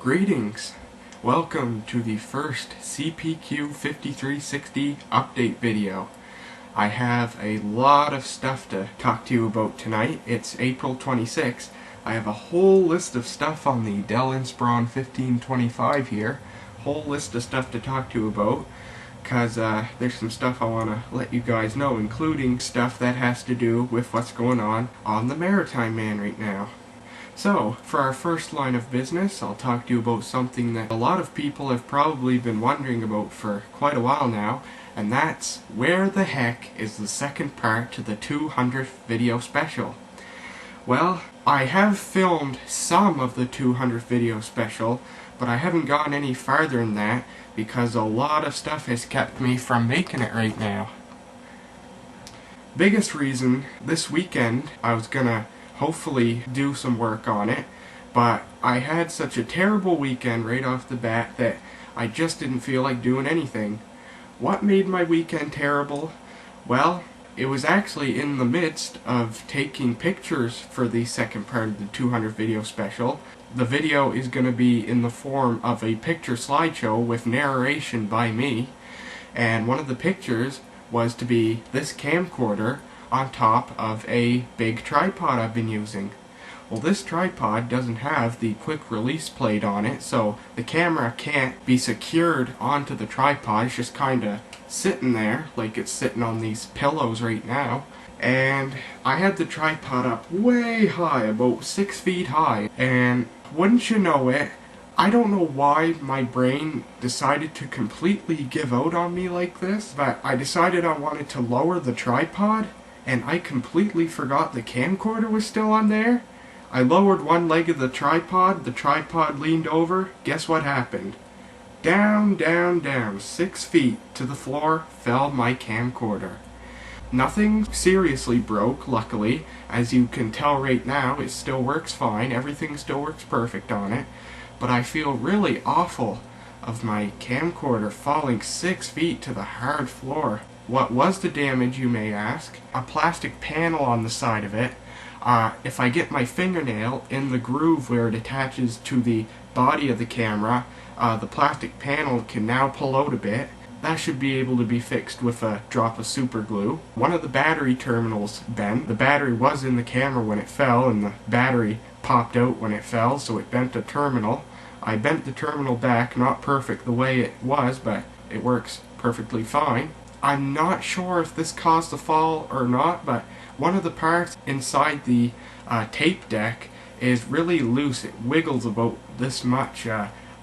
Greetings! Welcome to the first CPQ 5360 update video. I have a lot of stuff to talk to you about tonight. It's April 26th. I have a whole list of stuff on the Dell Inspiron 1525 here. Whole list of stuff to talk to you about, because there's some stuff I want to let you guys know, including stuff that has to do with what's going on the Maritime Man right now. So, for our first line of business, I'll talk to you about something that a lot of people have probably been wondering about for quite a while now, and that's where the heck is the second part to the 200th video special? Well, I have filmed some of the 200th video special, but I haven't gone any farther than that because a lot of stuff has kept me from making it right now. Biggest reason, this weekend I was gonna hopefully do some work on it, but I had such a terrible weekend right off the bat that I just didn't feel like doing anything. What made my weekend terrible? Well, it was actually in the midst of taking pictures for the second part of the 200 video special. The video is going to be in the form of a picture slideshow with narration by me, and one of the pictures was to be this camcorder on top of a big tripod I've been using. Well, this tripod doesn't have the quick release plate on it, so the camera can't be secured onto the tripod. It's just kinda sitting there like it's sitting on these pillows right now. And I had the tripod up way high, about 6 feet high, and wouldn't you know it, I don't know why my brain decided to completely give out on me like this, but I decided I wanted to lower the tripod, and I completely forgot the camcorder was still on there. I lowered one leg of the tripod leaned over, guess what happened? Down, down, down, 6 feet to the floor fell my camcorder. Nothing seriously broke, luckily. As you can tell right now, it still works fine, everything still works perfect on it, but I feel really awful of my camcorder falling 6 feet to the hard floor. What was the damage, you may ask? A plastic panel on the side of it. If I get my fingernail in the groove where it attaches to the body of the camera, the plastic panel can now pull out a bit. That should be able to be fixed with a drop of super glue. One of the battery terminals bent. The battery was in the camera when it fell, and the battery popped out when it fell, so it bent the terminal. I bent the terminal back, not perfect the way it was, but it works perfectly fine. I'm not sure if this caused the fall or not, but one of the parts inside the tape deck is really loose. It wiggles about this much.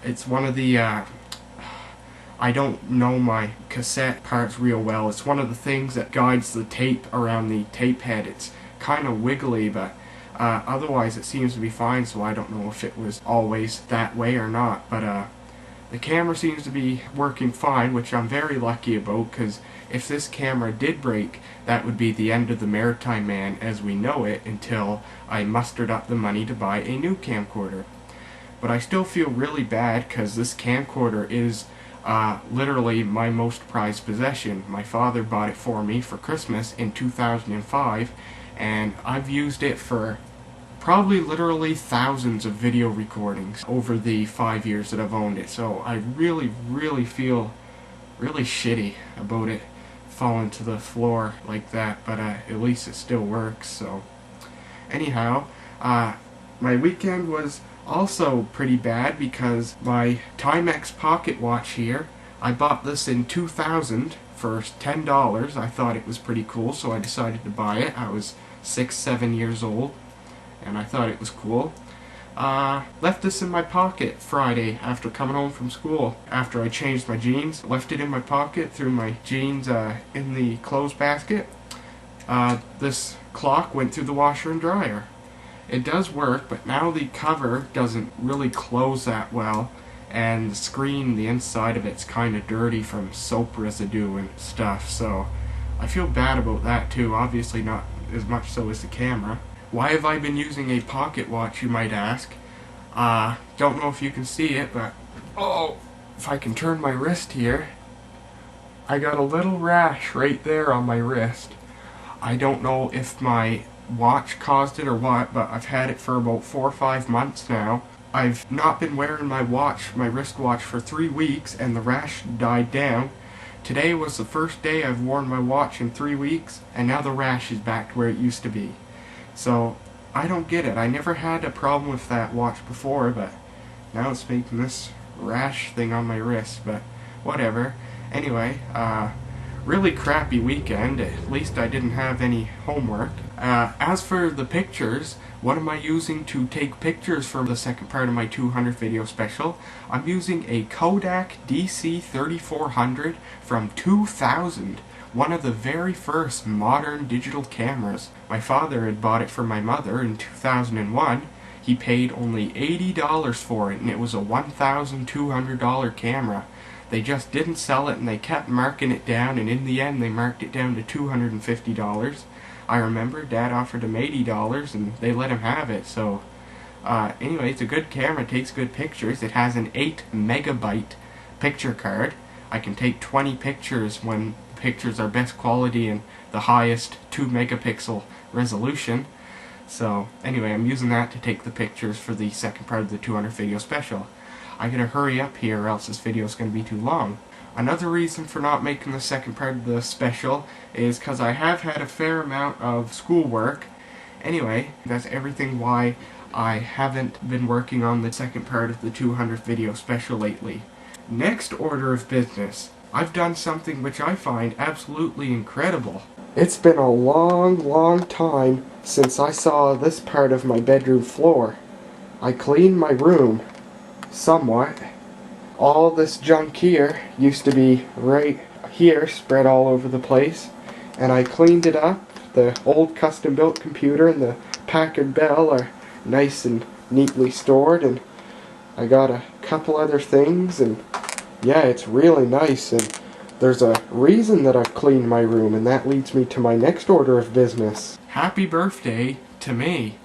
It's one of the, I don't know my cassette parts real well. It's one of the things that guides the tape around the tape head. It's kind of wiggly, but otherwise it seems to be fine, so I don't know if it was always that way or not. But the camera seems to be working fine, which I'm very lucky about, because if this camera did break, that would be the end of the Maritime Man as we know it until I mustered up the money to buy a new camcorder. But I still feel really bad because this camcorder is literally my most prized possession. My father bought it for me for Christmas in 2005, and I've used it for probably literally thousands of video recordings over the 5 years that I've owned it. So I really feel really shitty about it falling to the floor like that, but at least it still works. So anyhow, my weekend was also pretty bad because my Timex pocket watch here, I bought this in 2000 for $10. I thought it was pretty cool, so I decided to buy it. I was 6-7 years old, and I thought it was cool. Left this in my pocket Friday after coming home from school. After I changed my jeans, left it in my pocket, threw my jeans in the clothes basket. This clock went through the washer and dryer. It does work, but now the cover doesn't really close that well, and the screen, the inside of it's kind of dirty from soap residue and stuff, so I feel bad about that too. Obviously not as much so as the camera. Why have I been using a pocket watch, you might ask? Don't know if you can see it, but oh, if I can turn my wrist here, I got a little rash right there on my wrist. I don't know if my watch caused it or what, but I've had it for about 4 or 5 months now. I've not been wearing my wristwatch for 3 weeks, and the rash died down. Today was the first day I've worn my watch in 3 weeks, and now the rash is back to where it used to be. So, I don't get it. I never had a problem with that watch before, but now it's making this rash thing on my wrist, but whatever. Anyway, really crappy weekend. At least I didn't have any homework. As for the pictures, what am I using to take pictures for the second part of my 200 video special? I'm using a Kodak DC-3400 from 2000. One of the very first modern digital cameras. My father had bought it for my mother in 2001. He paid only $80 for it, and it was a $1,200 camera. They just didn't sell it, and they kept marking it down, and in the end they marked it down to $250. I remember Dad offered him $80, and they let him have it. So anyway, it's a good camera, it takes good pictures. It has an 8 megabyte picture card. I can take 20 pictures when pictures are best quality and the highest 2 megapixel resolution. So anyway, I'm using that to take the pictures for the second part of the 200 video special. I gotta hurry up here or else this video is gonna be too long. Another reason for not making the second part of the special is because I have had a fair amount of schoolwork. Anyway, that's everything why I haven't been working on the second part of the 200 video special lately. Next order of business. I've done something which I find absolutely incredible. It's been a long time since I saw this part of my bedroom floor. I cleaned my room somewhat. All this junk here used to be right here, spread all over the place, and I cleaned it up. The old custom built computer and the Packard Bell are nice and neatly stored, and I got a couple other things, and yeah, it's really nice. And there's a reason that I've cleaned my room, and that leads me to my next order of business. Happy birthday to me.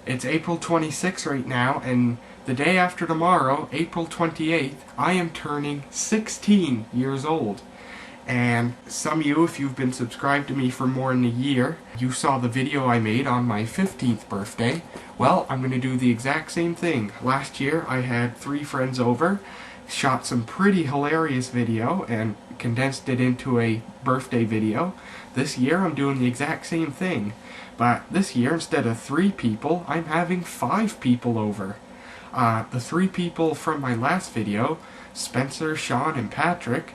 It's April 26th right now, and the day after tomorrow, April 28th, I am turning 16 years old. And some of you, if you've been subscribed to me for more than a year, you saw the video I made on my 15th birthday. Well, I'm going to do the exact same thing. Last year, I had 3 friends over, shot some pretty hilarious video, and condensed it into a birthday video. This year, I'm doing the exact same thing. But this year, instead of 3 people, I'm having 5 people over. The 3 people from my last video, Spencer, Sean, and Patrick,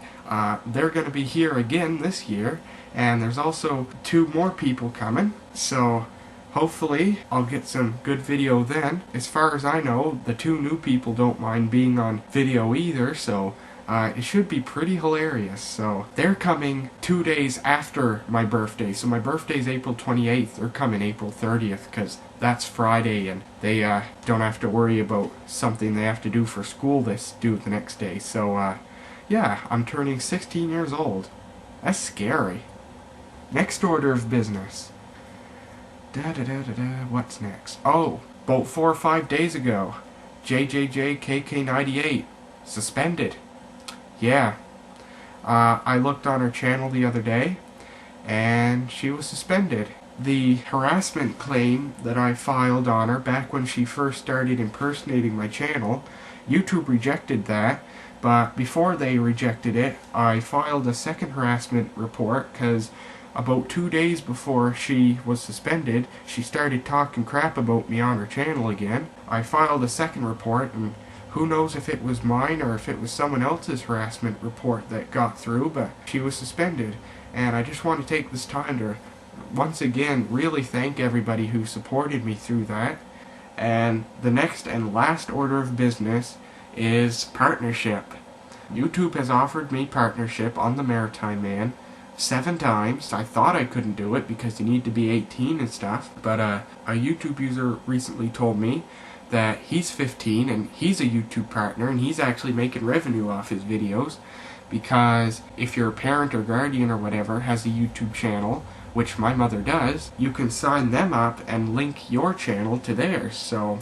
they're going to be here again this year, and there's also 2 more people coming, so hopefully I'll get some good video then. As far as I know, the 2 new people don't mind being on video either, so it should be pretty hilarious. So they're coming 2 days after my birthday, so my birthday's April 28th, they're coming April 30th, because that's Friday, and they don't have to worry about something they have to do for school that's due the next day. So yeah, I'm turning 16 years old. That's scary. Next order of business. What's next? Oh, about 4 or 5 days ago, JJJKK98 suspended. Yeah, I looked on her channel the other day, and she was suspended. The harassment claim that I filed on her back when she first started impersonating my channel, YouTube rejected that, but before they rejected it, I filed a second harassment report because about 2 days before she was suspended, she started talking crap about me on her channel again. I filed a second report, and who knows if it was mine or if it was someone else's harassment report that got through, but she was suspended. And I just want to take this time to once again really thank everybody who supported me through that. And the next and last order of business is partnership. YouTube has offered me partnership on the Maritime Man 7 times. I thought I couldn't do it because you need to be 18 and stuff, but a YouTube user recently told me that he's 15 and he's a YouTube partner and he's actually making revenue off his videos, because if your parent or guardian or whatever has a YouTube channel, which my mother does, you can sign them up and link your channel to theirs. So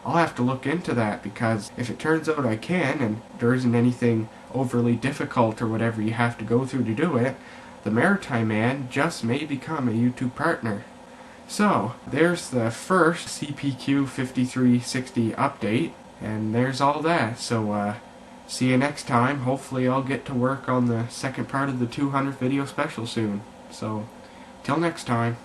I'll have to look into that, because if it turns out I can and there isn't anything overly difficult or whatever you have to go through to do it, the Maritime Man just may become a YouTube partner. So, there's the first CPQ 5360 update, and there's all that. So, see you next time. Hopefully I'll get to work on the second part of the 200 video special soon. So, till next time.